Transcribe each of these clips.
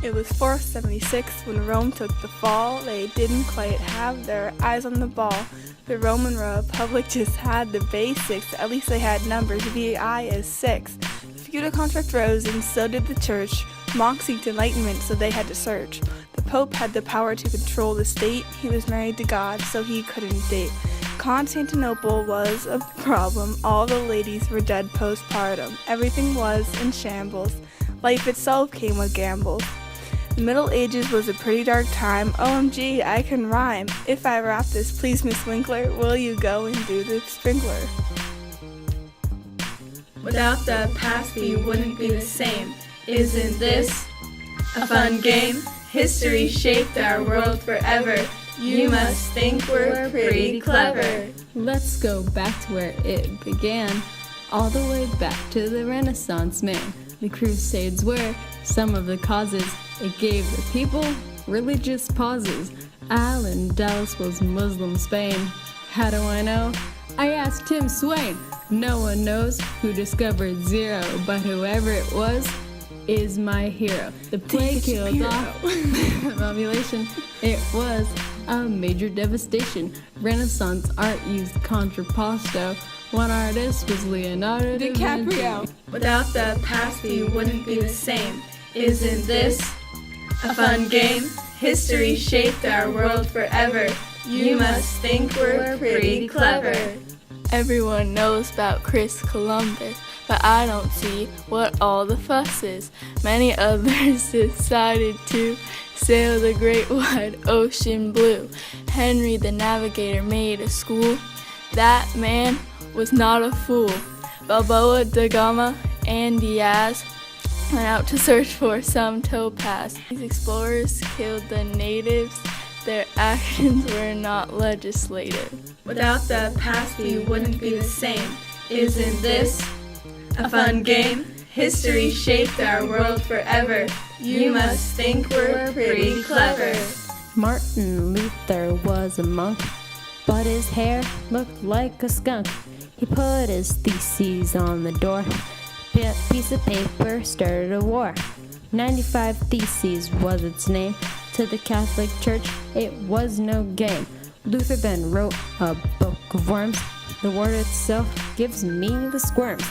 It was 476 when Rome took the fall. They didn't quite have their eyes on the ball. The Roman Republic just had the basics. At least they had numbers. VI is 6. Feudal contract rose, and so did the church. Monks seeked enlightenment, so they had to search. The Pope had the power to control the state. He was married to God, so he couldn't date. Constantinople was a problem. All the ladies were dead postpartum. Everything was in shambles. Life itself came with gambles. The Middle Ages was a pretty dark time. OMG, I can rhyme. If I rap this, please, Miss Winkler, will you go and do the sprinkler? Without the past, we wouldn't be the same. Isn't this a fun game? History shaped our world forever. You must think we're pretty clever. Let's go back to where it began, all the way back to the Renaissance man. The Crusades were some of the causes. It gave the people religious pauses. Al-Andalus was Muslim Spain. How do I know? I asked Tim Swain. No one knows who discovered zero, but whoever it was is my hero. The plague killed off the population. It was a major devastation. Renaissance art used contrapposto. One artist was Leonardo DiCaprio. Without the past, we wouldn't be the same. Isn't this a fun game? History shaped our world forever. You must think we're pretty clever. Everyone knows about Chris Columbus, but I don't see what all the fuss is. Many others decided to sail the great wide ocean blue. Henry the Navigator made a school. That man was not a fool. Balboa, da Gama, and Diaz went out to search for some topaz. These explorers killed the natives. Their actions were not legislative. Without the past, we wouldn't be the same. Isn't this a fun game? History shaped our world forever. You must think we're pretty clever. Martin Luther was a monk, but his hair looked like a skunk. He put his theses on the door. A piece of paper started a war. 95 Theses was its name. To the Catholic Church, it was no game. Luther then wrote a book of worms. The word itself gives me the squirms.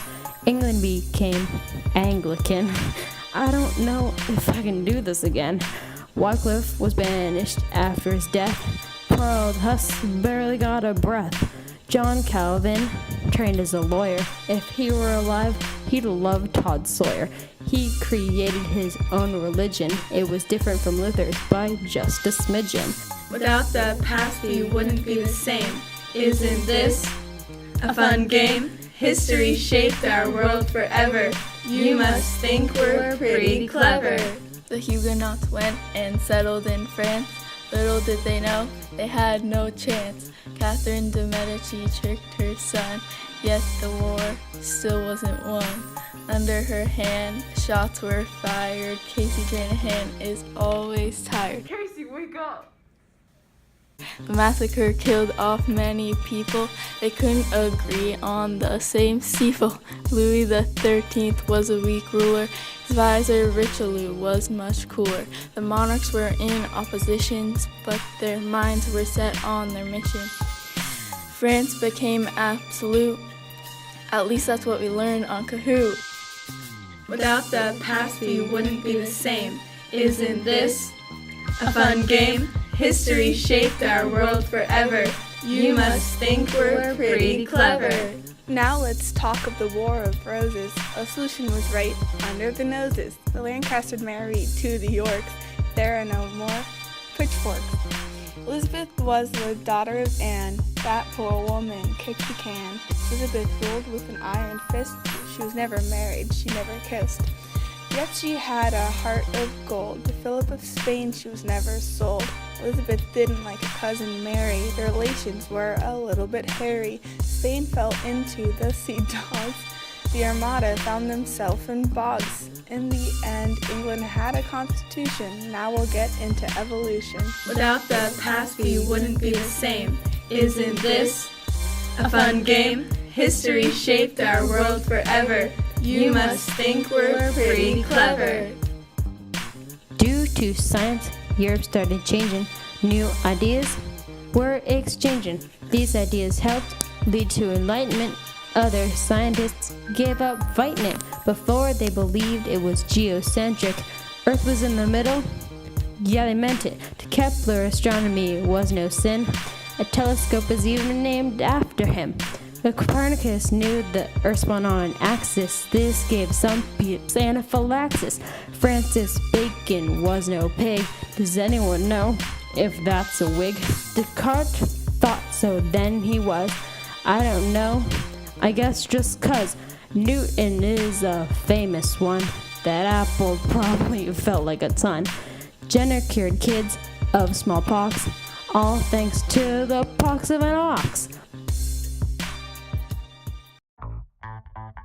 England became Anglican. I don't know if I can do this again. Wycliffe was banished after his death. Poor old Huss barely got a breath. John Calvin trained as a lawyer. If he were alive, he'd love Todd Sawyer. He created his own religion. It was different from Luther's by just a smidgen. Without the past, we wouldn't be the same. Isn't this a fun game? History shaped our world forever. You must think we're pretty clever. The Huguenots went and settled in France. Little did they know, they had no chance. Catherine de' Medici tricked her son, yet the war still wasn't won. Under her hand, shots were fired. Casey Dranahan is always tired. Casey, wake up! The massacre killed off many people. They couldn't agree on the same steeple. Louis XIII was a weak ruler. His advisor Richelieu was much cooler. The monarchs were in oppositions, but their minds were set on their mission. France became absolute. At least that's what we learned on Kahoot. Without the past, we wouldn't be the same. Isn't this a fun game? History shaped our world forever. You must think we're pretty clever. Now let's talk of the War of Roses. A solution was right under the noses. The Lancasters married to the Yorks. There are no more pitchforks. Elizabeth was the daughter of Anne. That poor woman kicked the can. Elizabeth ruled with an iron fist. She was never married. She never kissed. Yet she had a heart of gold. To Philip of Spain she was never sold. Elizabeth didn't like her cousin Mary. Their relations were a little bit hairy. Spain fell into the sea dogs. The Armada found themselves in bogs. In the end, England had a constitution. Now we'll get into evolution. Without the past, we wouldn't be the same. Isn't this a fun game? History shaped our world forever. You must think we're pretty clever. Due to science, Europe started changing. New ideas were exchanging. These ideas helped lead to enlightenment. Other scientists gave up fighting it before they believed it was geocentric. Earth was in the middle. Yeah, they meant it. To Kepler, astronomy was no sin. A telescope is even named after him. But Copernicus knew the Earth spun on an axis. This gave some peeps anaphylaxis. Francis Bacon was no pig. Does anyone know if that's a wig? Descartes thought so, then he was. I don't know. I guess just 'cause Newton is a famous one. That apple probably felt like a ton. Jenner cured kids of smallpox, all thanks to the pox of an ox.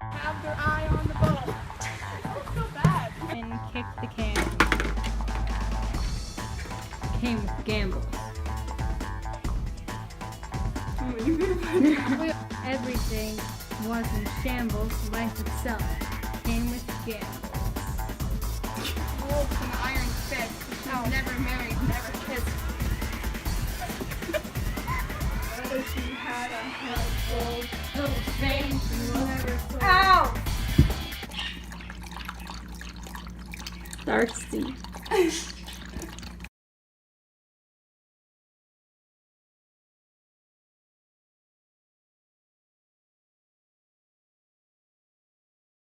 Have their eye on the ball. That's so bad. And kick the can. Came with the gambles. Everything was in shambles. Life itself came with gambles. Wolves and iron fist. She's never married, never kissed. Whether she had a head of gold, little fame, she never sold. Ow! Darcy.